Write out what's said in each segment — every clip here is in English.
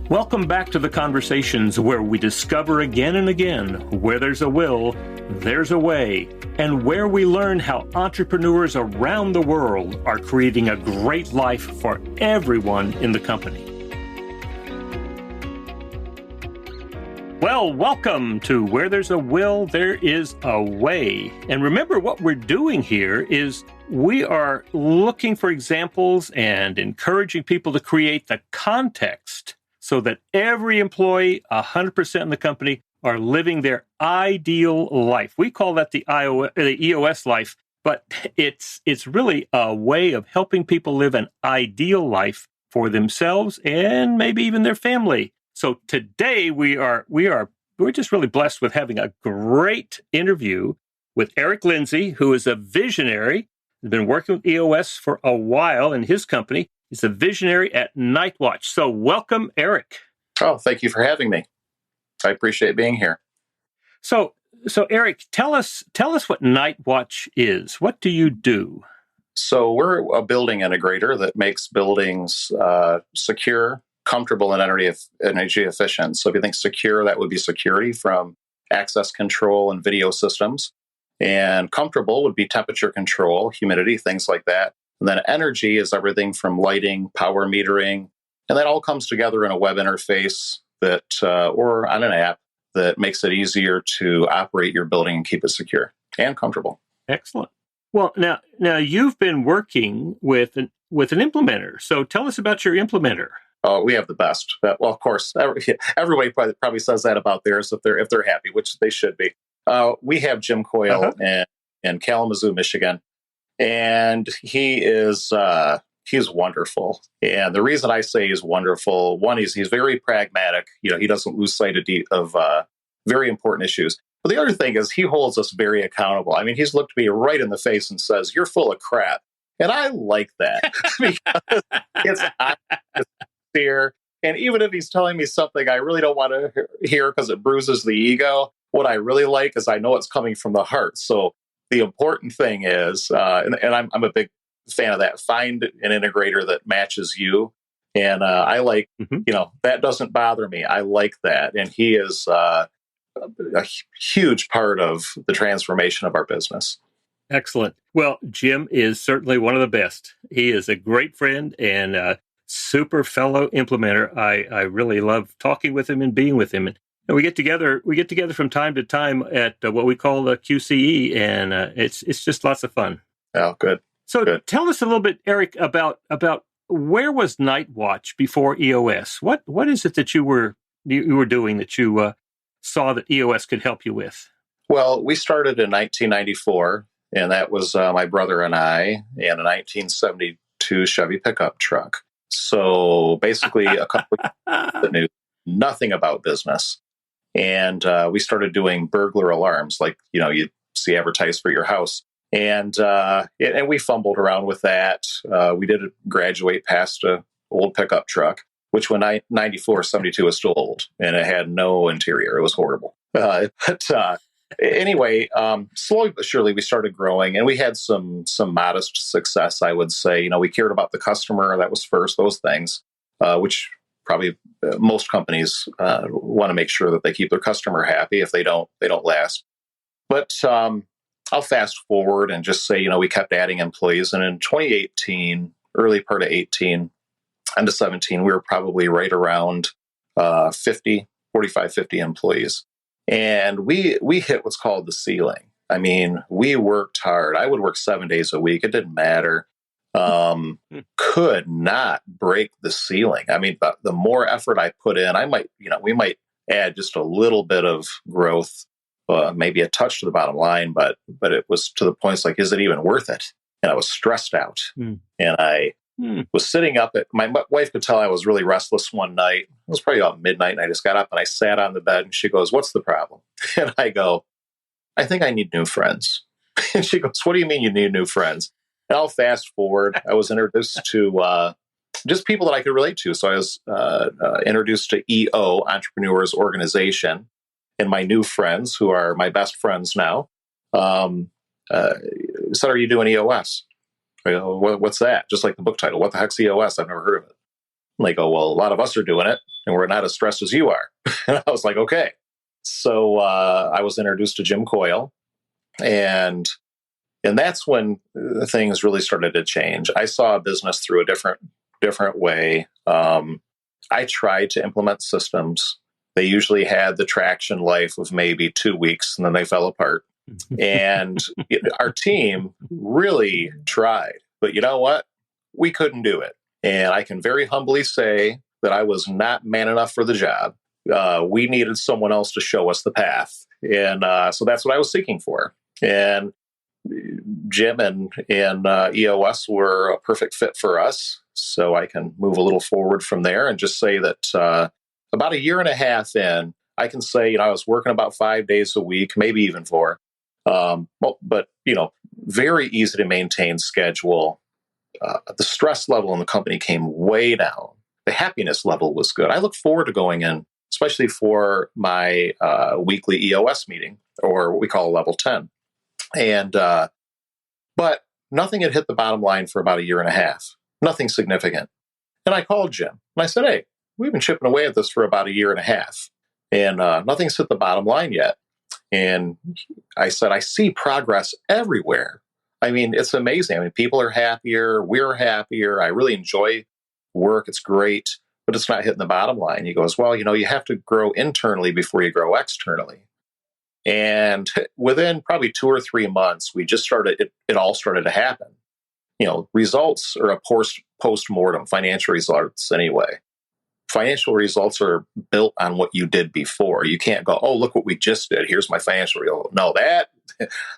Welcome back to the conversations where we discover again and again where there's a will, there's a way, and where we learn how entrepreneurs around the world are creating a great life for everyone in the company. Well, welcome to Where There's a Will, There Is a Way. And remember, what we're doing here is we are looking for examples and encouraging people to create the context so that every employee, 100% in the company, are living their ideal life. We call that the EOS life, but it's really a way of helping people live an ideal life for themselves and maybe even their family. So today we're just really blessed with having a great interview with Eric Lindsley, who is a visionary. He's been working with EOS for a while in his company. He's a visionary at Nightwatch. So welcome, Eric. Oh, thank you for having me. I appreciate being here. So Eric, tell us what Nightwatch is. What do you do? So we're a building integrator that makes buildings secure, comfortable, and energy efficient. So if you think secure, that would be security from access control and video systems. And comfortable would be temperature control, humidity, things like that. And then energy is everything from lighting, power metering, and that all comes together in a web interface that, or on an app that makes it easier to operate your building and keep it secure and comfortable. Excellent. Well, now you've been working with an implementer. So tell us about your implementer. Oh, we have the best. Well, of course, everybody probably says that about theirs if they're happy, which they should be. We have Jim Coyle in Kalamazoo, Michigan. And he's wonderful. And the reason I say he's wonderful, one is he's very pragmatic. He doesn't lose sight of very important issues. But the other thing is he holds us very accountable. I mean, he's looked me right in the face and says, "You're full of crap." And I like that because it's sincere. And even if he's telling me something I really don't want to hear because it bruises the ego, what I really like is I know it's coming from the heart. So the important thing is, and I'm a big fan of that, find an integrator that matches you. And I like, that doesn't bother me. I like that. And he is a huge part of the transformation of our business. Excellent. Well, Jim is certainly one of the best. He is a great friend and a super fellow implementer. I really love talking with him and being with him. And we get together from time to time at what we call the QCE, and it's just lots of fun. Oh, good. So good. Tell us a little bit, Eric, about where was Nightwatch before EOS? What is it that you were doing that you saw that EOS could help you with? Well, we started in 1994, and that was my brother and I in a 1972 Chevy pickup truck. So basically, a couple of that knew nothing about business. And we started doing burglar alarms, like, you see advertised for your house. And we fumbled around with that. We did graduate past an old pickup truck, which when 94, 72 was still old, and it had no interior. It was horrible. Anyway, slowly but surely we started growing, and we had some modest success, I would say. We cared about the customer. That was first, those things, which probably most companies want to make sure that they keep their customer happy. If they don't last. But I'll fast forward and just say, we kept adding employees. And in 2018, early part of 18, end of 17, we were probably right around 50 employees. And we hit what's called the ceiling. I mean, we worked hard. I would work 7 days a week. It didn't matter. Could not break the ceiling. I mean, but the more effort I put in, we might add just a little bit of growth, maybe a touch to the bottom line, but it was to the point, it's like, is it even worth it? And I was stressed out. And I was sitting up my wife could tell I was really restless one night. It was probably about midnight, and I just got up and I sat on the bed, and she goes, "What's the problem?" And I go, "I think I need new friends." And she goes, "What do you mean you need new friends?" And I'll fast forward. I was introduced to just people that I could relate to. So I was introduced to EO, Entrepreneurs Organization, and my new friends, who are my best friends now, said, "Are you doing EOS?" I go, "What's that?" Just like the book title. What the heck's EOS? I've never heard of it. And they go, well, a lot of us are doing it, and we're not as stressed as you are. And I was like, okay. So I was introduced to Jim Coyle, and that's when things really started to change. I saw a business through a different way. I tried to implement systems. They usually had the traction life of maybe 2 weeks, and then they fell apart. And our team really tried, but you know what? We couldn't do it. And I can very humbly say that I was not man enough for the job. We needed someone else to show us the path. And so that's what I was seeking for. And Jim and EOS were a perfect fit for us. So I can move a little forward from there and just say that about a year and a half in, I can say, I was working about 5 days a week, maybe even 4. But very easy to maintain schedule. The stress level in the company came way down. The happiness level was good. I look forward to going in, especially for my weekly EOS meeting, or what we call level 10. And but nothing had hit the bottom line for about a year and a half. Nothing significant. And I called Jim and I said, hey, we've been chipping away at this for about a year and a half, and nothing's hit the bottom line yet. And I said, I see progress everywhere. I mean, it's amazing. I mean, people are happier. We're happier. I really enjoy work. It's great, but it's not hitting the bottom line. He goes, well, you have to grow internally before you grow externally. And within probably 2 or 3 months, we just started, it all started to happen. Results are a post-mortem, financial results anyway. Financial results are built on what you did before. You can't go, oh, look what we just did. Here's my financial result. No,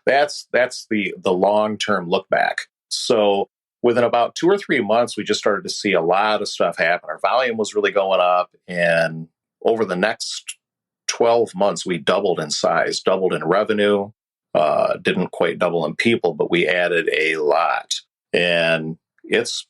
that's the long-term look back. So within about 2 or 3 months, we just started to see a lot of stuff happen. Our volume was really going up. And over the next 12 months, we doubled in size, doubled in revenue, didn't quite double in people, but we added a lot. And it's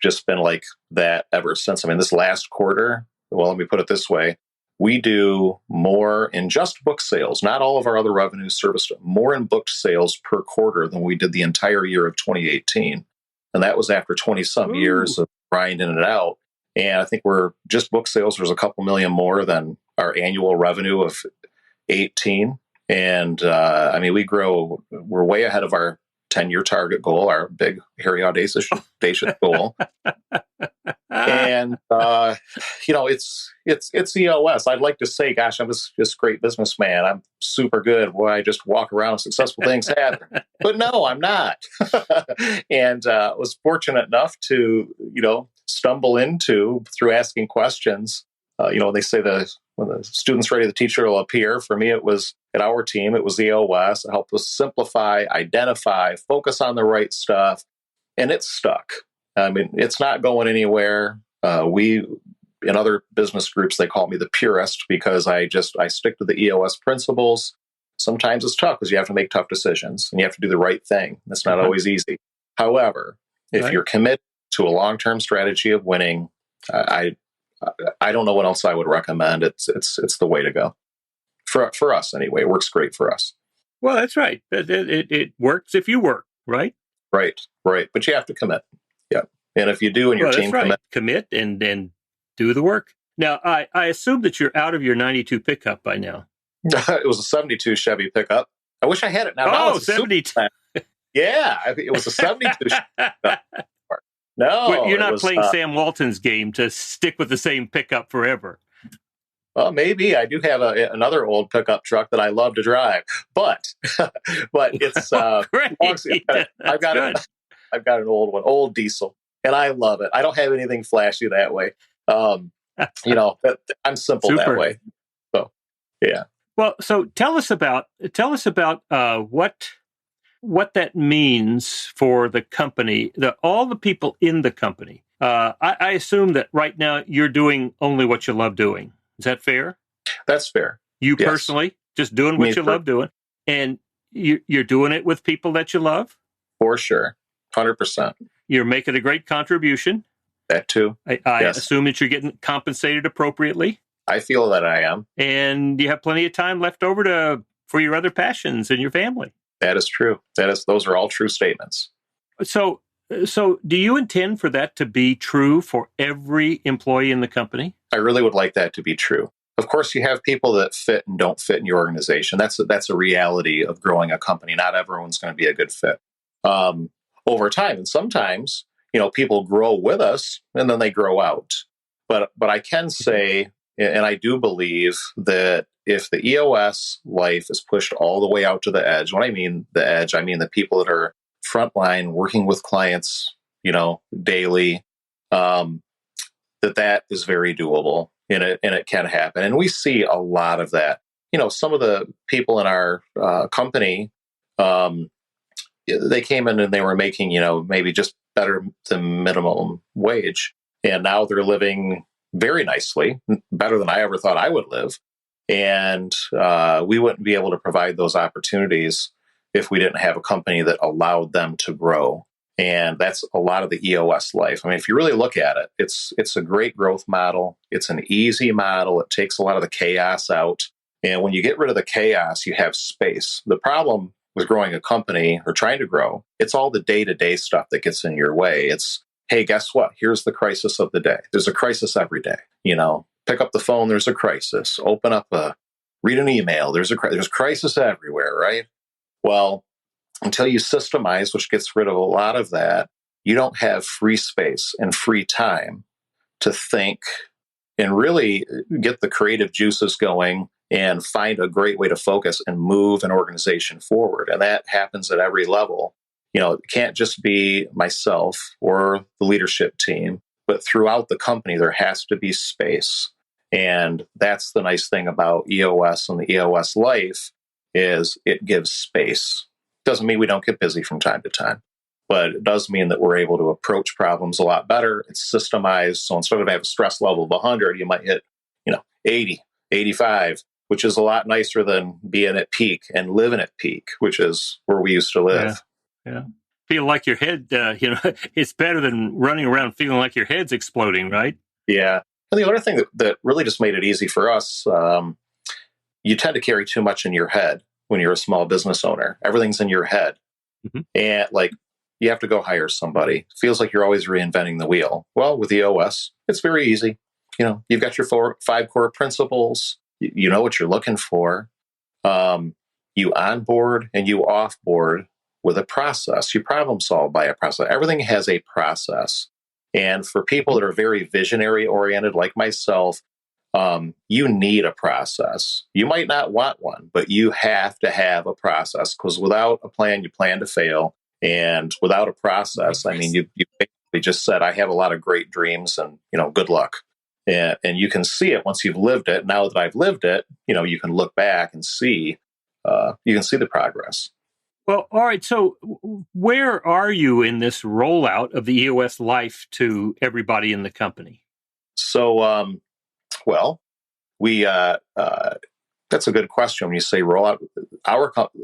just been like that ever since. I mean, this last quarter, well, let me put it this way. We do more in just book sales, not all of our other revenue service, more in booked sales per quarter than we did the entire year of 2018. And that was after 20 some years of grinding it out. And I think we're just book sales was a couple million more than our annual revenue of 18. And I mean, we're way ahead of our 10-year target goal, our big, hairy, audacious goal. And, it's EOS. I'd like to say, gosh, I'm just a great businessman. I'm super good. Boy, I just walk around, successful things happen. But no, I'm not. And was fortunate enough to, stumble into, through asking questions, they say when the student's ready, the teacher will appear. For me, it was at our team, it was EOS. It helped us simplify, identify, focus on the right stuff. And it's stuck. I mean, it's not going anywhere. In other business groups, they call me the purist because I stick to the EOS principles. Sometimes it's tough because you have to make tough decisions and you have to do the right thing. It's not always easy. However, if you're committed to a long-term strategy of winning, I don't know what else I would recommend. It's the way to go for us anyway. It works great for us. Well, that's right. It works if you work, right? Right. But you have to commit. Yeah. And if you do, and your team commit and do the work. Now, I assume that you're out of your 92 pickup by now. It was a 72 Chevy pickup. I wish I had it now. Oh, 72. Yeah, it was a 72 Chevy pickup. No, you're not playing Sam Walton's game to stick with the same pickup forever. Well, maybe I do have another old pickup truck that I love to drive, but it's great. I've got an old one, old diesel, and I love it. I don't have anything flashy that way. I'm simple that way. So, yeah. Well, so tell us about what that means for the company, all the people in the company. I assume that right now you're doing only what you love doing. Is that fair? That's fair. You personally, just doing what you love doing. And you're doing it with people that you love? For sure. 100%. You're making a great contribution. That too. I assume that you're getting compensated appropriately. I feel that I am. And you have plenty of time left over for your other passions and your family. That is true. Those are all true statements. So So do you intend for that to be true for every employee in the company? I really would like that to be true. Of course, you have people that fit and don't fit in your organization. That's a reality of growing a company. Not everyone's going to be a good fit over time, and sometimes people grow with us and then they grow out. But I can say, and I do believe that if the EOS life is pushed all the way out to the edge, when I mean the edge, I mean the people that are frontline working with clients, daily. That is very doable, and it can happen. And we see a lot of that. Some of the people in our company, they came in and they were making, maybe just better than minimum wage. And now they're living very nicely, better than I ever thought I would live. And we wouldn't be able to provide those opportunities if we didn't have a company that allowed them to grow. And that's a lot of the EOS life. I mean, if you really look at it, it's a great growth model. It's an easy model. It takes a lot of the chaos out. And when you get rid of the chaos, you have space. The problem with growing a company or trying to grow, it's all the day-to-day stuff that gets in your way. It's, hey, guess what? Here's the crisis of the day. There's a crisis every day. Pick up the phone, there's a crisis. Read an email, there's crisis everywhere, right? Well, until you systemize, which gets rid of a lot of that, you don't have free space and free time to think and really get the creative juices going and find a great way to focus and move an organization forward. And that happens at every level. It can't just be myself or the leadership team, but throughout the company, there has to be space. And that's the nice thing about EOS and the EOS life is it gives space. Doesn't mean we don't get busy from time to time, but it does mean that we're able to approach problems a lot better. It's systemized. So instead of having a stress level of 100, you might hit, 80, 85, which is a lot nicer than being at peak and living at peak, which is where we used to live. Yeah. Feel like your head, it's better than running around feeling like your head's exploding, right? Yeah. And the other thing that really just made it easy for us, you tend to carry too much in your head when you're a small business owner. Everything's in your head. Mm-hmm. And you have to go hire somebody. It feels like you're always reinventing the wheel. Well, with EOS, it's very easy. You've got your 5 core principles. You know what you're looking for. You onboard and you offboard with a process. You problem solve by a process. Everything has a process. And for people that are very visionary oriented, like myself, you need a process. You might not want one, but you have to have a process, because without a plan, you plan to fail. And without a process, I mean, you basically just said, I have a lot of great dreams and, good luck. And you can see it once you've lived it. Now that I've lived it, you can look back and see, you can see the progress. Well, all right. So where are you in this rollout of the EOS Life to everybody in the company? So, we that's a good question when you say rollout.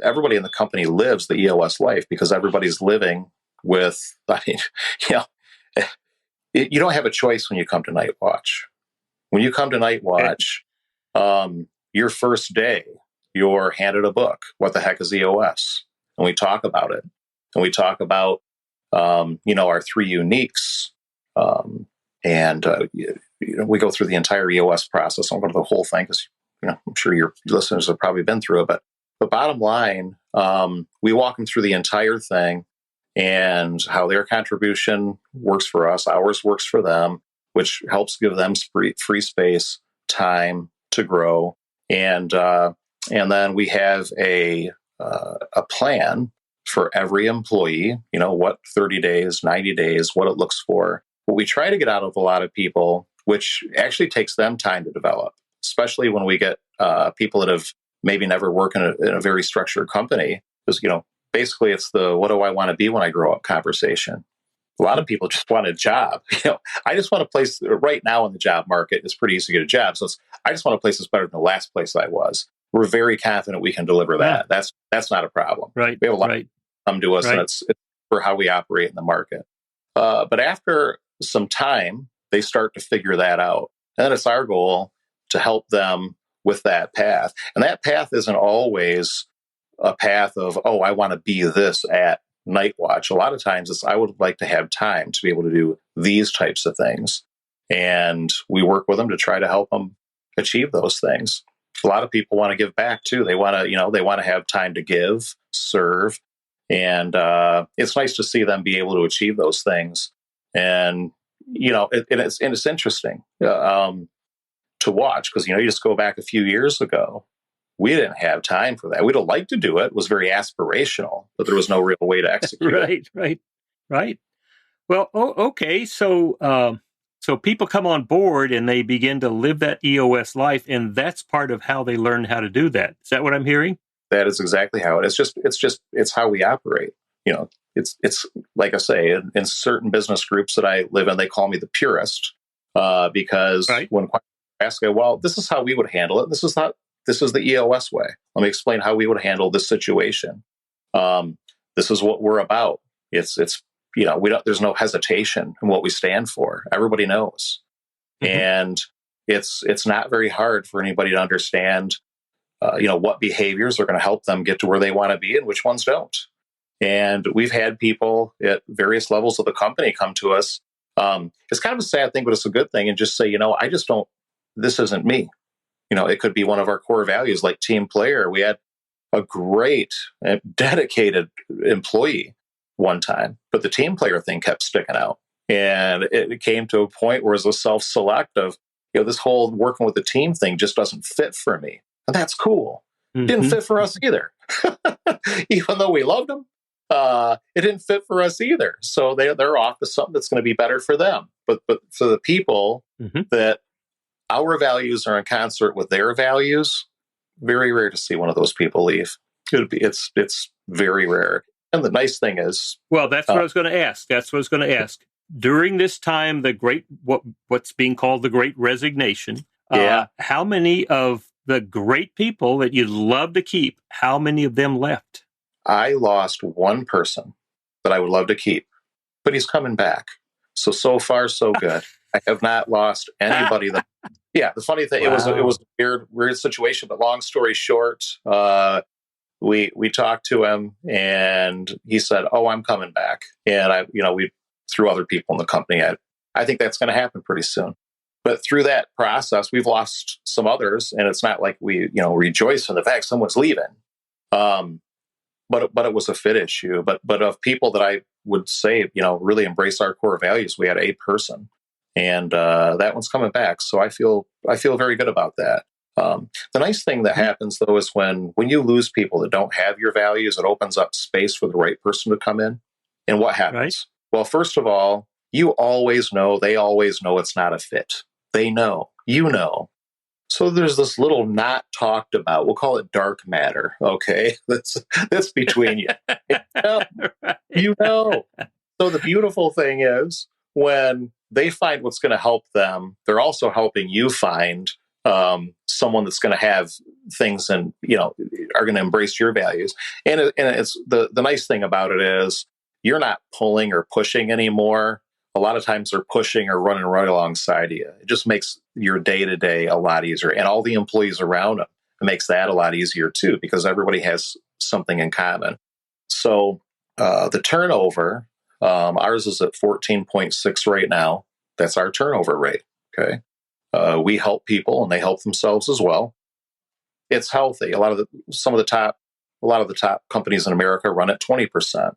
Everybody in the company lives the EOS life because everybody's living with. I mean, you don't have a choice when you come to Night Watch. When you come to Night Watch, your first day, you're handed a book. What the heck is EOS? And we talk about it, and we talk about our 3 uniques. We go through the entire EOS process. I won't go to the whole thing because I'm sure your listeners have probably been through it. But bottom line, we walk them through the entire thing and how their contribution works for us, ours works for them, which helps give them free space, time to grow, and then we have a plan for every employee. What 30 days, 90 days, what it looks for. What we try to get out of a lot of people, which actually takes them time to develop, especially when we get people that have maybe never worked in a very structured company, because, basically it's the, what do I want to be when I grow up conversation. A lot of people just want a job. I just want a place right now in the job market. It's pretty easy to get a job. So I just want a place that's better than the last place I was. We're very confident we can deliver that. Yeah. That's not a problem. Right. We have a lot come to us, and it's for how we operate in the market. But after some time, they start to figure that out. And then it's our goal to help them with that path. And that path isn't always a path of, I want to be this at night watch. A lot of times I would like to have time to be able to do these types of things. And we work with them to try to help them achieve those things. A lot of people want to give back too. They want to, they want to have time to give, serve. And it's nice to see them be able to achieve those things. And, it's interesting to watch because, you just go back a few years ago. We didn't have time for that. We'd have liked to do it. It was very aspirational, but there was no real way to execute it. Right. Well, okay. So people come on board and they begin to live that EOS life, and that's part of how they learn how to do that. Is that what I'm hearing? That is exactly how it is. It's how we operate. It's like I say, in certain business groups that I live in, they call me the purist because when I ask, well, this is how we would handle it. This is the EOS way. Let me explain how we would handle this situation. This is what we're about. There's no hesitation in what we stand for. Everybody knows. Mm-hmm. And it's not very hard for anybody to understand, what behaviors are going to help them get to where they want to be and which ones don't. And we've had people at various levels of the company come to us. It's kind of a sad thing, but it's a good thing. And just say, this isn't me. It could be one of our core values, like team player. We had a great, dedicated employee one time, but the team player thing kept sticking out. And it came to a point where it was a self-select of, this whole working with the team thing just doesn't fit for me. And that's cool. Mm-hmm. Didn't fit for us either. Even though we loved them, it didn't fit for us either. So they're off to something that's going to be better for them. But for the people that our values are in concert with their values, very rare to see one of those people leave. It's very rare. And the nice thing is, well, that's what I was going to ask. During this time, what's being called the Great Resignation, how many of the great people that you'd love to keep, how many of them left? I lost one person that I would love to keep, but he's coming back. So far, so good. I have not lost anybody. The funny thing, wow. It was a weird situation, but long story short, we talked to him and he said, "Oh, I'm coming back." And we through other people in the company. I think that's going to happen pretty soon. But through that process, we've lost some others, and it's not like we rejoice in the fact someone's leaving. But it was a fit issue. But of people that I would say really embrace our core values, we had a person, and that one's coming back. So I feel very good about that. The nice thing that happens though is when you lose people that don't have your values, it opens up space for the right person to come in. And what happens? Right. Well, first of all, you always know, they always know it's not a fit. They know, So there's this little not talked about, we'll call it dark matter, okay? That's between you. You know. So the beautiful thing is when they find what's going to help them, they're also helping you find someone that's going to have things and, are going to embrace your values. And it's the nice thing about it is you're not pulling or pushing anymore. A lot of times they're pushing or running right alongside you. It just makes your day-to-day a lot easier. And all the employees around them, it makes that a lot easier too, because everybody has something in common. So the turnover, ours is at 14.6 right now. That's our turnover rate. Okay. We help people and they help themselves as well. It's healthy. A lot of the top companies in America run at 20%.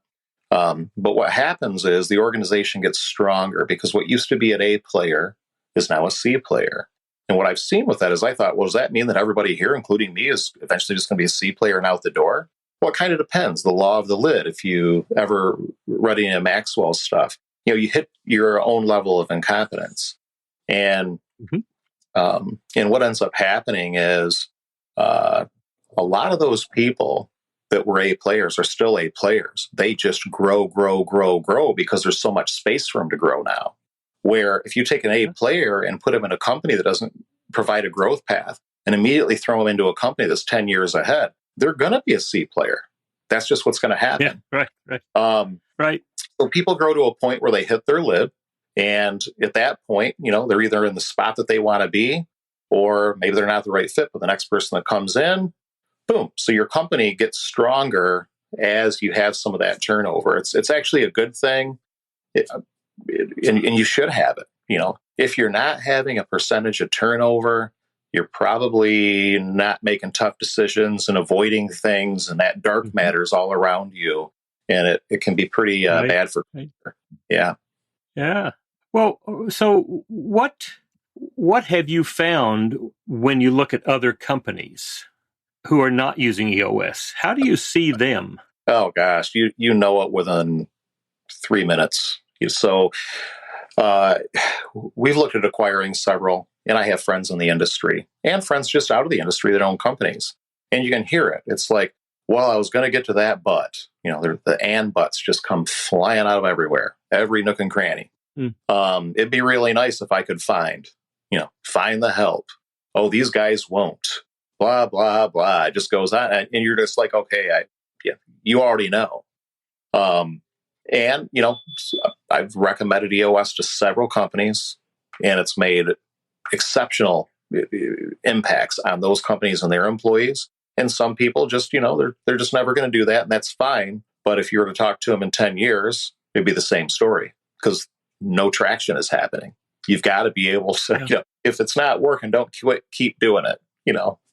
But what happens is the organization gets stronger because what used to be an A player is now a C player. And what I've seen with that is I thought, well, does that mean that everybody here, including me, is eventually just going to be a C player and out the door? Well, it kind of depends. The law of the lid, if you ever read any of Maxwell's stuff, you hit your own level of incompetence. And and what ends up happening is a lot of those people that were A players are still A players. They just grow because there's so much space for them to grow now. Where if you take an A player and put them in a company that doesn't provide a growth path and immediately throw them into a company that's 10 years ahead, they're going to be a C player. That's just what's going to happen. Yeah, right. Right. So people grow to a point where they hit their lid. And at that point, they're either in the spot that they want to be, or maybe they're not the right fit for the next person that comes in. Boom. So your company gets stronger as you have some of that turnover. It's actually a good thing, and you should have it. If you're not having a percentage of turnover, you're probably not making tough decisions and avoiding things, and that dark matter is all around you, and it can be pretty bad for. Right. Yeah. Yeah. Well, so what have you found when you look at other companies who are not using EOS? How do you see them? Oh gosh, you know it within 3 minutes. So we've looked at acquiring several, and I have friends in the industry and friends just out of the industry that own companies, and you can hear it. It's like, well, I was going to get to that, but the and buts just come flying out of everywhere, every nook and cranny. It'd be really nice if I could find the help. Oh, these guys won't. Blah blah blah. It just goes on, and you're just like, okay, you already know. And I've recommended EOS to several companies, and it's made exceptional impacts on those companies and their employees. And some people just, they're just never going to do that, and that's fine. But if you were to talk to them in 10 years, it'd be the same story because no traction is happening. You've got to be able to, if it's not working, don't keep doing it.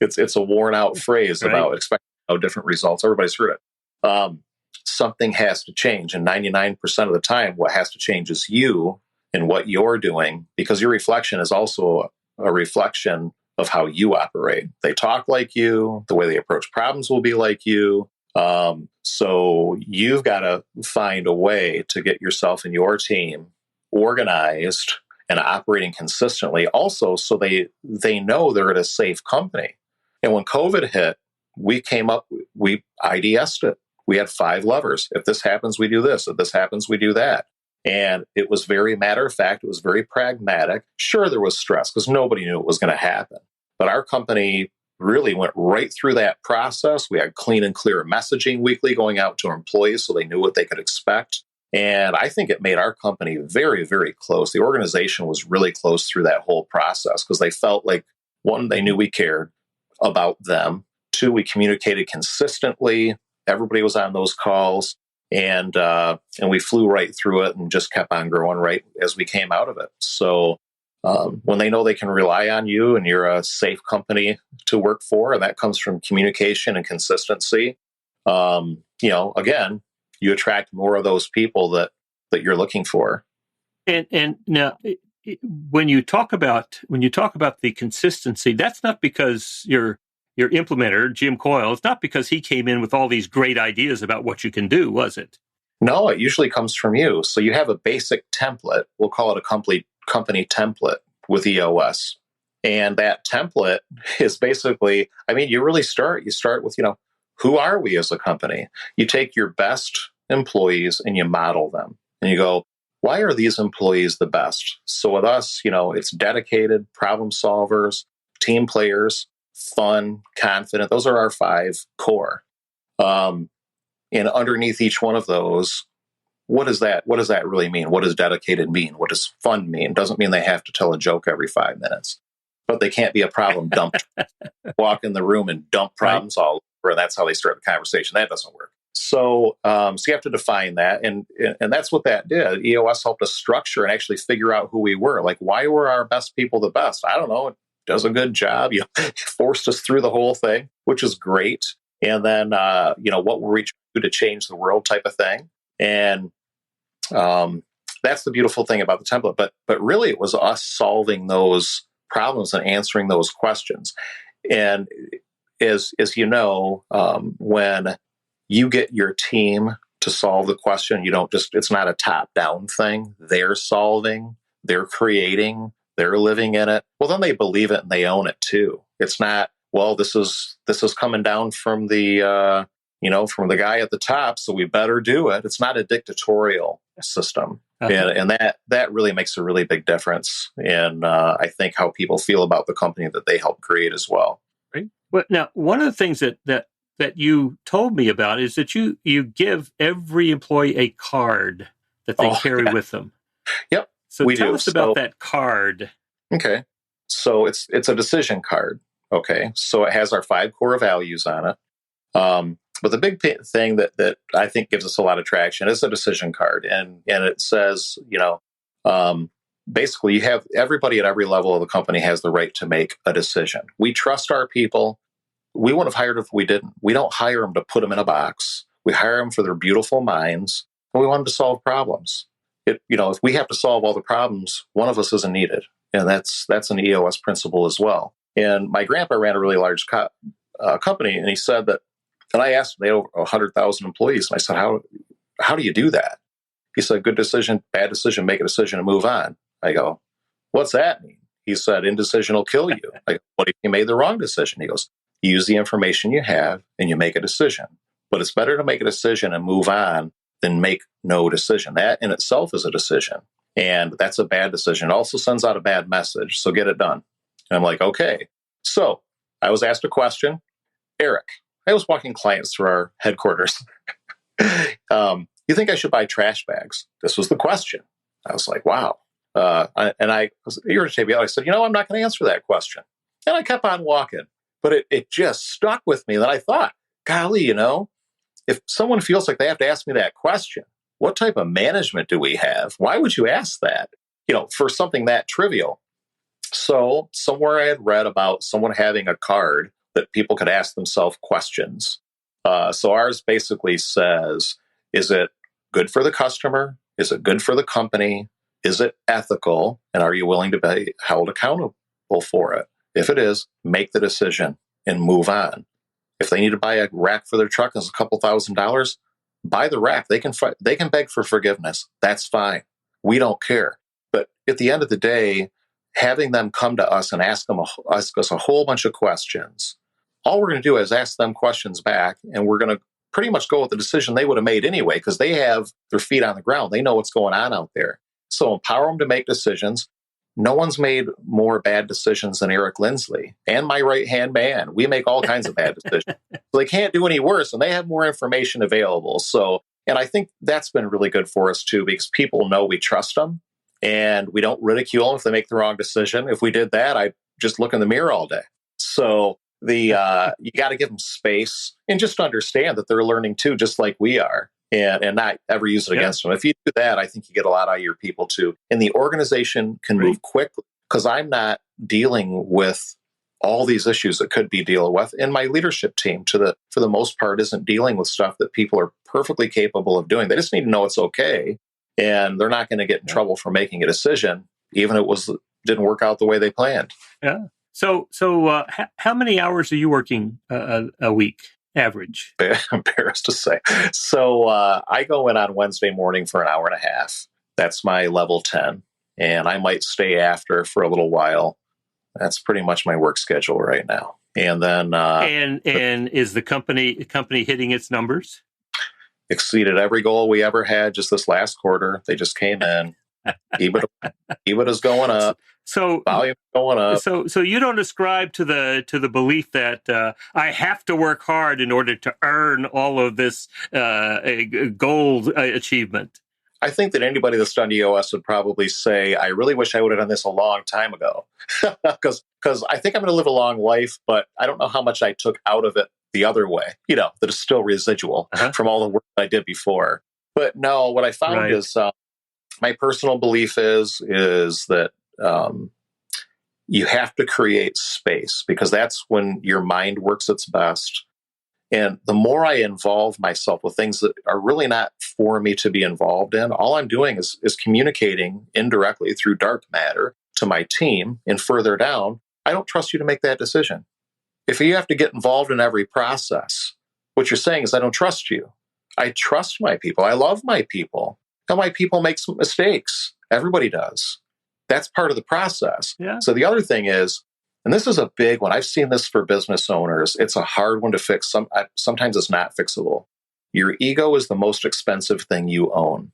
It's a worn out phrase about expecting different results. Everybody's heard it. Something has to change. And 99% of the time, what has to change is you and what you're doing, because your reflection is also a reflection of how you operate. They talk like you, the way they approach problems will be like you. So you've got to find a way to get yourself and your team organized and operating consistently, also so they know they're at a safe company. And when COVID hit, we IDS'd it. We had 5 levers. If this happens, we do this. If this happens, we do that. And it was very matter of fact. It was very pragmatic. Sure, there was stress because nobody knew it was going to happen. But our company really went right through that process. We had clean and clear messaging weekly going out to our employees so they knew what they could expect. And I think it made our company very, very close. The organization was really close through that whole process because they felt like, 1, they knew we cared about them. 2, we communicated consistently. Everybody was on those calls, and we flew right through it and just kept on growing right as we came out of it. So when they know they can rely on you and you're a safe company to work for, and that comes from communication and consistency, again, you attract more of those people that you're looking for. And now, when you talk about the consistency, that's not because your implementer, Jim Coyle, it's not because he came in with all these great ideas about what you can do, was it? No, it usually comes from you. So you have a basic template. We'll call it a company template with EOS. And that template is basically, you really start with, who are we as a company? You take your best employees and you model them. And you go, why are these employees the best? So with us, it's dedicated, problem solvers, team players, fun, confident. Those are our 5 core. And underneath each one of those, what does that really mean? What does dedicated mean? What does fun mean? Doesn't mean they have to tell a joke every 5 minutes, but they can't be a problem dumped. Walk in the room and dump problems all over, and that's how they start the conversation. That doesn't work. So you have to define that, and that's what that did. EOS helped us structure and actually figure out who we were. Like, why were our best people the best? I don't know. It does a good job. You forced us through the whole thing, which is great. And then what were we trying to do to change the world, type of thing. And that's the beautiful thing about the template. But really, it was us solving those problems and answering those questions. And as you know, when you get your team to solve the question, it's not a top-down thing. They're solving, they're creating, they're living in it. Well, then they believe it and they own it too. It's not, well, this is coming down from the from the guy at the top, so we better do it. It's not a dictatorial system. And that really makes a really big difference in, I think, how people feel about the company that they help create as well. Right. Well, now, one of the things that you told me about is that you give every employee a card that they carry with them. Yep. So tell us about that card. Okay. So it's a decision card. Okay. So it has our 5 core values on it. But the big thing that I think gives us a lot of traction is a decision card. And it says, basically you have everybody at every level of the company has the right to make a decision. We trust our people. We wouldn't have hired if we didn't. We don't hire them to put them in a box. We hire them for their beautiful minds, and we want them to solve problems. If we have to solve all the problems, one of us isn't needed. And that's an EOS principle as well. And my grandpa ran a really large company, and he said that, and I asked him, they had over 100,000 employees, and I said, how do you do that? He said, good decision, bad decision, make a decision and move on. I go, what's that mean? He said, indecision will kill you. I go, what if you made the wrong decision? He goes, you use the information you have and you make a decision. But it's better to make a decision and move on than make no decision. That in itself is a decision. And that's a bad decision. It also sends out a bad message. So get it done. And I'm like, okay. So I was asked a question. Eric, I was walking clients through our headquarters. You think I should buy trash bags? This was the question. I was like, wow. And I was irritated. I said, I'm not going to answer that question. And I kept on walking. But it just stuck with me. Then I thought, golly, if someone feels like they have to ask me that question, what type of management do we have? Why would you ask that, for something that trivial? So somewhere I had read about someone having a card that people could ask themselves questions. So ours basically says, is it good for the customer? Is it good for the company? Is it ethical? And are you willing to be held accountable for it? If it is, make the decision and move on. If they need to buy a rack for their truck that's a couple $1,000s, buy the rack. They can beg for forgiveness. That's fine. We don't care. But at the end of the day, having them come to us and ask us a whole bunch of questions, all we're going to do is ask them questions back, and we're going to pretty much go with the decision they would have made anyway, because they have their feet on the ground. They know what's going on out there. So empower them to make decisions. No one's made more bad decisions than Eric Lindsley and my right-hand man. We make all kinds of bad decisions. So they can't do any worse, and they have more information available. So, and I think that's been really good for us too, because people know we trust them and we don't ridicule them if they make the wrong decision. If we did that, I'd just look in the mirror all day. So you got to give them space and just understand that they're learning too, just like we are. And not ever use it against them. If you do that, I think you get a lot out of your people too. And the organization can move quickly, because I'm not dealing with all these issues that could be dealt with. And my leadership team, for the most part, isn't dealing with stuff that people are perfectly capable of doing. They just need to know it's okay. And they're not going to get in trouble for making a decision, even if it didn't work out the way they planned. Yeah. So how many hours are you working a week? Average? Embarrassed to say. So I go in on Wednesday morning for an hour and a half. That's my level 10. And I might stay after for a little while. That's pretty much my work schedule right now. And then and is the company hitting its numbers? Exceeded every goal we ever had just this last quarter. They just came in. EBITDA's going up. So volume going up. So you don't ascribe to the belief that I have to work hard in order to earn all of this goal achievement. I think that anybody that's done EOS would probably say, I really wish I would have done this a long time ago. Because I think I'm going to live a long life, but I don't know how much I took out of it the other way, that is still residual from all the work that I did before. But no, what I found is my personal belief is that you have to create space, because that's when your mind works its best. And the more I involve myself with things that are really not for me to be involved in, all I'm doing is communicating indirectly through dark matter to my team. And further down, I don't trust you to make that decision. If you have to get involved in every process, what you're saying is I don't trust you. I trust my people. I love my people. Now, my people make some mistakes. Everybody does. That's part of the process. Yeah. So the other thing is, and this is a big one, I've seen this for business owners. It's a hard one to fix. Sometimes it's not fixable. Your ego is the most expensive thing you own.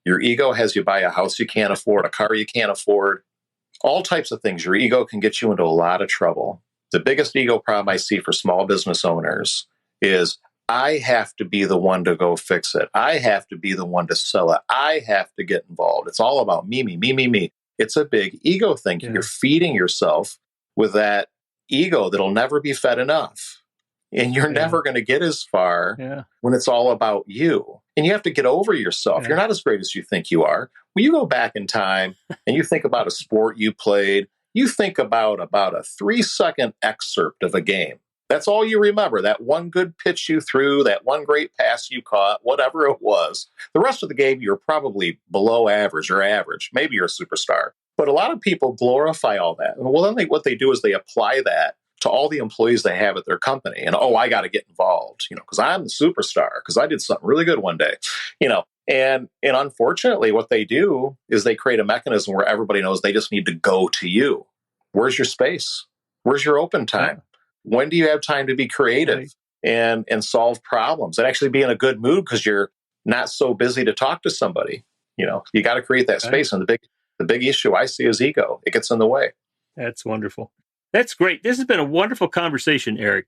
Your ego has you buy a house you can't afford, a car you can't afford, all types of things. Your ego can get you into a lot of trouble. The biggest ego problem I see for small business owners is, I have to be the one to go fix it. I have to be the one to sell it. I have to get involved. It's all about me, me, me, me, me. It's a big ego thing. Yeah. You're feeding yourself with that ego that'll never be fed enough. And you're never going to get as far when it's all about you. And you have to get over yourself. You're not as great as you think you are. When you go back in time and you think about a sport you played, you think about a 3-second excerpt of a game. That's all you remember. That one good pitch you threw, that one great pass you caught, whatever it was. The rest of the game, you're probably below average or average. Maybe you're a superstar. But a lot of people glorify all that. Well, then what they do is they apply that to all the employees they have at their company. And, I got to get involved, because I'm the superstar, because I did something really good one day, And unfortunately, what they do is they create a mechanism where everybody knows they just need to go to you. Where's your space? Where's your open time? When do you have time to be creative and solve problems and actually be in a good mood because you're not so busy to talk to somebody? You got to create that space. And the big issue I see is ego. It gets in the way. That's wonderful. That's great. This has been a wonderful conversation, Eric.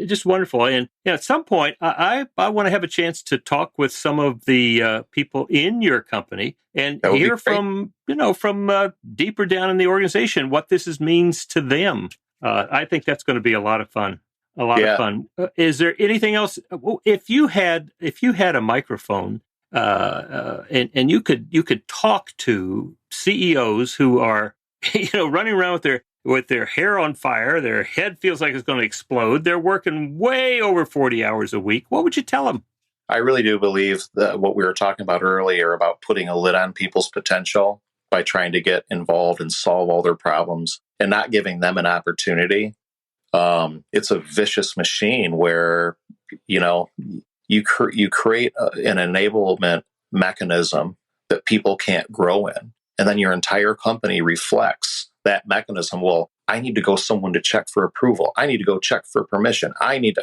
Just wonderful. And at some point, I want to have a chance to talk with some of the people in your company and hear from deeper down in the organization what this means to them. I think that's going to be a lot of fun. Of fun. Is there anything else? If you had a microphone and you could talk to CEOs who are running around with their hair on fire, their head feels like it's going to explode, they're working way over 40 hours a week, what would you tell them? I really do believe that what we were talking about earlier about putting a lid on people's potential by trying to get involved and solve all their problems and not giving them an opportunity. It's a vicious machine where, you create an enablement mechanism that people can't grow in. And then your entire company reflects that mechanism. Well, I need to go someone to check for approval. I need to go check for permission. I need to,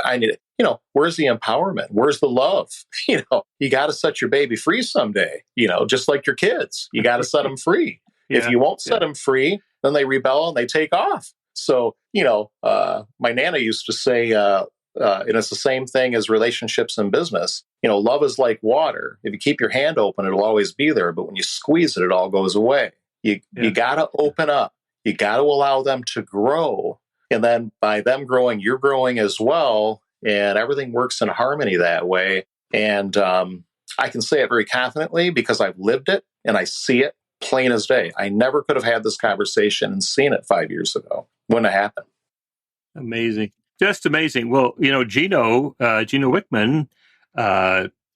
where's the empowerment? Where's the love? You got to set your baby free someday, just like your kids. You got to set them free. If you won't set them free, then they rebel and they take off. So, my Nana used to say, and it's the same thing as relationships in business. Love is like water. If you keep your hand open, it'll always be there. But when you squeeze it, it all goes away. You got to open up. You got to allow them to grow. And then by them growing, you're growing as well. And everything works in harmony that way. And I can say it very confidently because I've lived it and I see it plain as day. I never could have had this conversation and seen it 5 years ago. Wouldn't have happened. Amazing. Just amazing. Well, Gino Wickman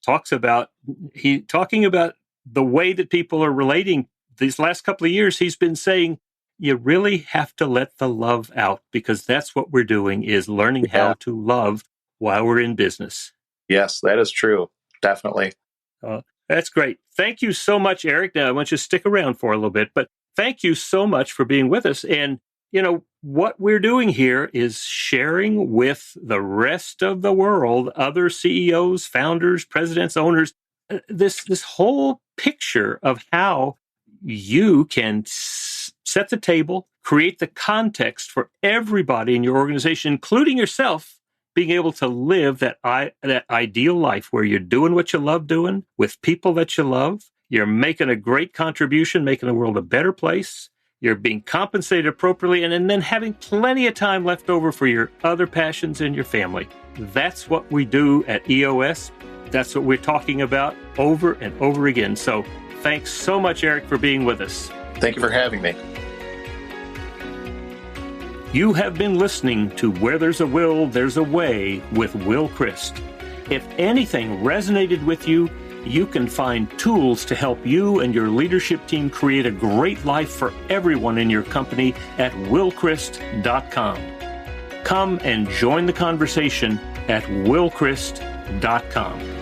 talking about the way that people are relating these last couple of years. He's been saying you really have to let the love out because that's what we're doing is learning how to love while we're in business. Yes, that is true. Definitely. That's great. Thank you so much, Eric. Now, I want you to stick around for a little bit, but thank you so much for being with us. And, what we're doing here is sharing with the rest of the world, other CEOs, founders, presidents, owners, this whole picture of how you can set the table, create the context for everybody in your organization, including yourself, being able to live that ideal life where you're doing what you love doing with people that you love. You're making a great contribution, making the world a better place. You're being compensated appropriately, and then having plenty of time left over for your other passions and your family. That's what we do at EOS. That's what we're talking about over and over again. So thanks so much, Eric, for being with us. Thank you for having me. You have been listening to Where There's a Will, There's a Way with Will Crist. If anything resonated with you, you can find tools to help you and your leadership team create a great life for everyone in your company at willcrist.com. Come and join the conversation at willcrist.com.